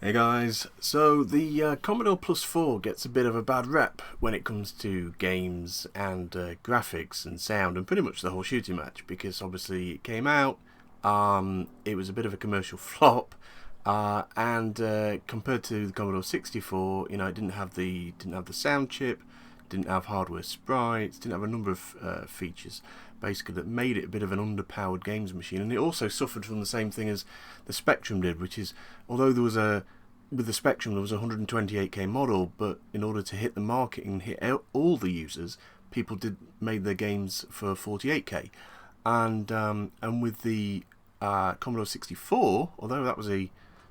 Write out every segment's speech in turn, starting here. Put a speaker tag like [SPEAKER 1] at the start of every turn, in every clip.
[SPEAKER 1] Hey guys, so the Commodore Plus-4 gets a bit of a bad rep when it comes to games and graphics and sound and pretty much the whole shooting match, because obviously it came out, it was a bit of a commercial flop, and compared to the Commodore 64, you know, it didn't have the sound chip, didn't have hardware sprites, didn't have a number of features basically that made it a bit of an underpowered games machine. And it also suffered from the same thing as the Spectrum did, which is, although with the Spectrum there was a 128K model, but in order to hit the market and hit all the users, people made their games for 48K. And with the Commodore 64, although that was a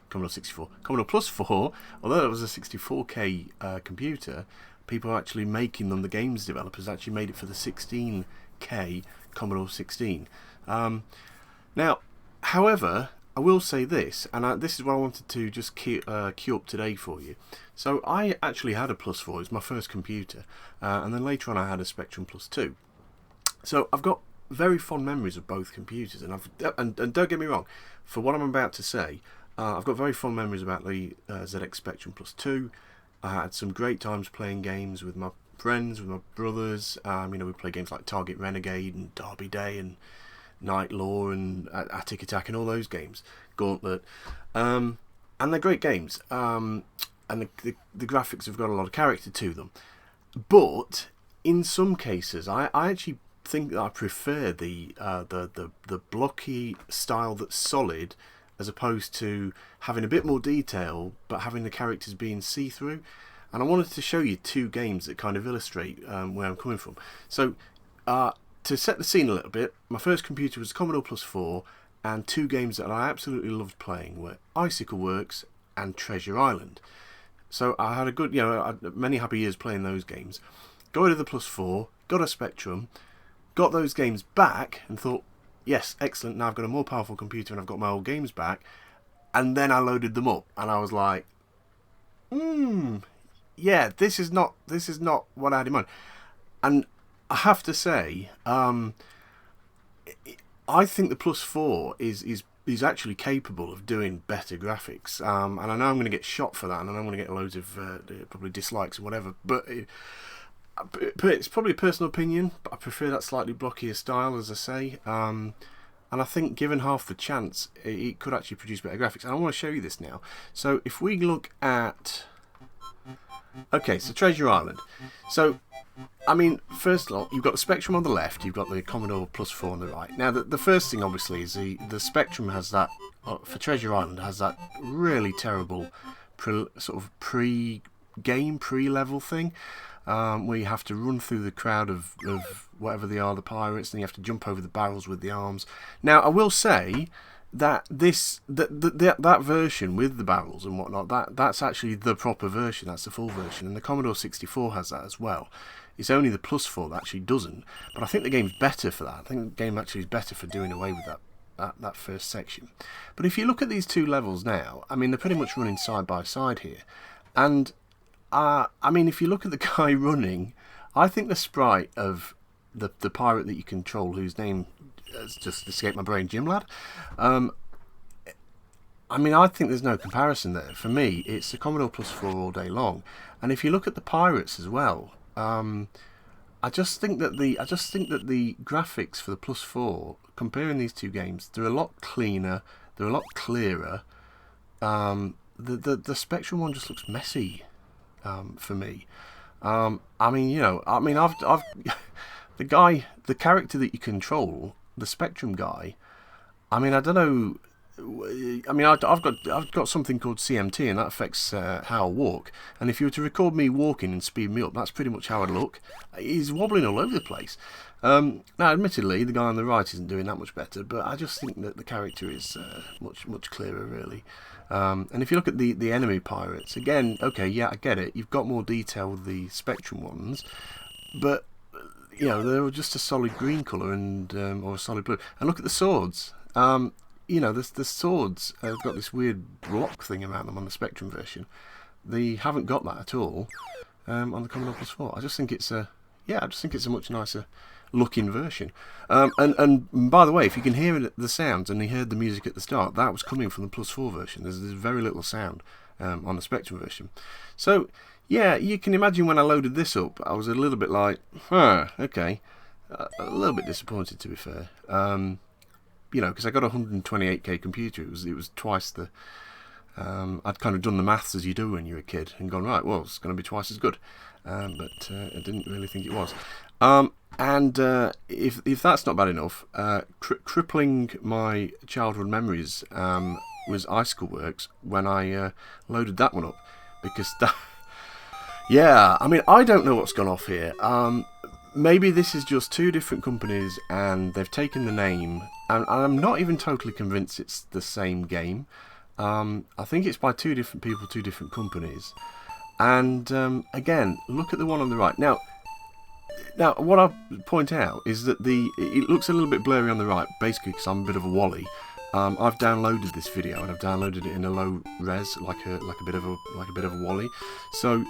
[SPEAKER 1] Commodore Plus-4, although that was a 64K computer, people are actually making them, the games developers actually made it for the 16K Commodore 16. Now, however, I will say this, and this is what I wanted to just queue up today for you. So I actually had a Plus-4, it was my first computer, and then later on I had a Spectrum Plus-2. So I've got very fond memories of both computers, and don't get me wrong, for what I'm about to say, I've got very fond memories about the ZX Spectrum Plus-2. I had some great times playing games with my friends, with my brothers. We played games like Target Renegade and Derby Day and Night Law and Attic Attack and all those games, Gauntlet, and they're great games. And the graphics have got a lot of character to them. But in some cases, I actually think that I prefer the blocky style that's solid, as opposed to having a bit more detail but having the characters being see-through. And I wanted to show you two games that kind of illustrate where I'm coming from. So to set the scene a little bit, my first computer was Commodore Plus-4, and two games that I absolutely loved playing were Icicle Works and Treasure Island. So I had a good, many happy years playing those games. Got rid of the Plus-4, got a Spectrum, got those games back and thought, yes, excellent, now I've got a more powerful computer and I've got my old games back. And then I loaded them up and I was like, yeah, this is not what I had in mind. And I have to say, I think the Plus-4 is actually capable of doing better graphics. And I know I'm going to get shot for that, and I know I'm going to get loads of probably dislikes and whatever, but it's probably a personal opinion, but I prefer that slightly blockier style, as I say. And I think given half the chance, it could actually produce better graphics. And I want to show you this now. So if we look at... Okay, so Treasure Island. So, I mean, first of all, you've got the Spectrum on the left, you've got the Commodore Plus-4 on the right. Now, the first thing, obviously, is the Spectrum has that, for Treasure Island, has that really terrible pre-game, pre-level thing, where you have to run through the crowd of whatever they are, the pirates, and you have to jump over the barrels with the arms. Now, I will say that that version with the barrels and whatnot, that's actually the proper version, that's the full version, and the Commodore 64 has that as well. It's only the Plus-4 that actually doesn't, but I think the game's better for that. I think the game actually is better for doing away with that first section. But if you look at these two levels now, I mean, they're pretty much running side by side here, and I mean, if you look at the guy running, I think the sprite of the pirate that you control, whose name has just escaped my brain, Jim Lad. I mean, I think there's no comparison there. For me, it's the Commodore Plus-4 all day long. And if you look at the pirates as well, I just think that the graphics for the Plus-4, comparing these two games, they're a lot cleaner, they're a lot clearer. The Spectrum one just looks messy for me. I've the character that you control, the Spectrum guy, I mean, I don't know. I mean, I've got something called CMT, and that affects how I walk. And if you were to record me walking and speed me up, that's pretty much how I'd look. He's wobbling all over the place. Now, admittedly, the guy on the right isn't doing that much better, but I just think that the character is much clearer, really. And if you look at the enemy pirates, again, okay, yeah, I get it. You've got more detail with the Spectrum ones, but they're just a solid green colour and or a solid blue. And look at the swords. The swords have got this weird block thing about them on the Spectrum version. They haven't got that at all on the Commodore Plus-4. I just think it's a much nicer looking version. And by the way, if you can hear the sounds, and you heard the music at the start, that was coming from the Plus-4 version. There's very little sound on the Spectrum version. So yeah, you can imagine when I loaded this up, I was a little bit like, okay, a little bit disappointed, to be fair. You know, because I got a 128K computer. It was twice the. I'd kind of done the maths as you do when you're a kid and gone, right, well, it's going to be twice as good. But I didn't really think it was. And if that's not bad enough, crippling my childhood memories was Icicle Works when I loaded that one up, because that. Yeah, I mean, I don't know what's gone off here. Maybe this is just two different companies and they've taken the name, and I'm not even totally convinced it's the same game. I think it's by two different people, two different companies. And again, look at the one on the right. Now, what I'll point out is that it looks a little bit blurry on the right, basically because I'm a bit of a wally. I've downloaded this video and I've downloaded it in a low res, like a bit of a wally. So,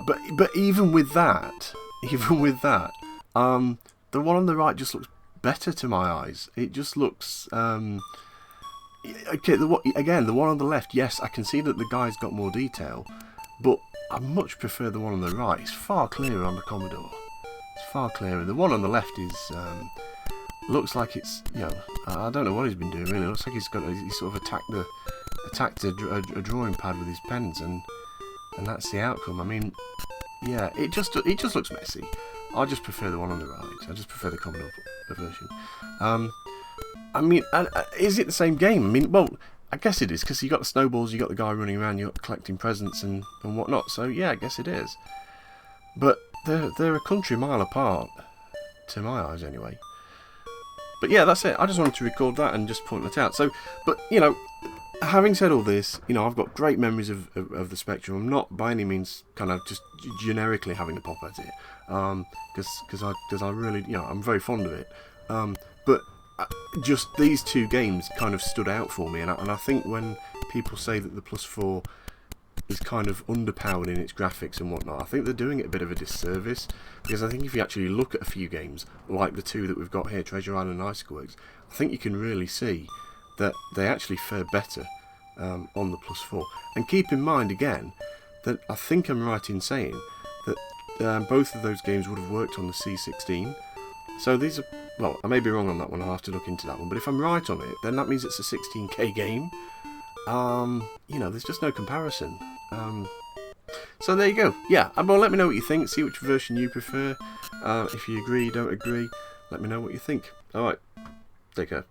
[SPEAKER 1] but even with that, the one on the right just looks better to my eyes. It just looks. Okay, the one on the left, yes, I can see that the guy's got more detail, but I much prefer the one on the right. It's far clearer on the Commodore. It's far clearer. The one on the left is looks like it's, you know, I don't know what he's been doing really. It looks like he's sort of attacked a drawing pad with his pens, and that's the outcome. I mean, yeah, it just looks messy. I just prefer the one on the right. I just prefer the Commodore version. I mean, is it the same game? I mean, well, I guess it is, because you got the snowballs, you got the guy running around, you got collecting presents and whatnot. So yeah, I guess it is. But they're a country mile apart, to my eyes anyway. But yeah, that's it. I just wanted to record that and just point that out. So, but you know, having said all this, you know, I've got great memories of the Spectrum. I'm not by any means kind of just generically having a pop at it, because I really, you know, I'm very fond of it. But just these two games kind of stood out for me, and I think when people say that the Plus-4 is kind of underpowered in its graphics and whatnot, I think they're doing it a bit of a disservice, because I think if you actually look at a few games like the two that we've got here, Treasure Island and Icicle Works, I think you can really see that they actually fare better on the Plus-4. And keep in mind again that I think I'm right in saying that both of those games would have worked on the C16. So these are, well, I may be wrong on that one, I'll have to look into that one, but if I'm right on it, then that means it's a 16K game. You know, there's just no comparison. So there you go. Yeah, well, let me know what you think, see which version you prefer. If you agree, don't agree, let me know what you think. Alright, take care.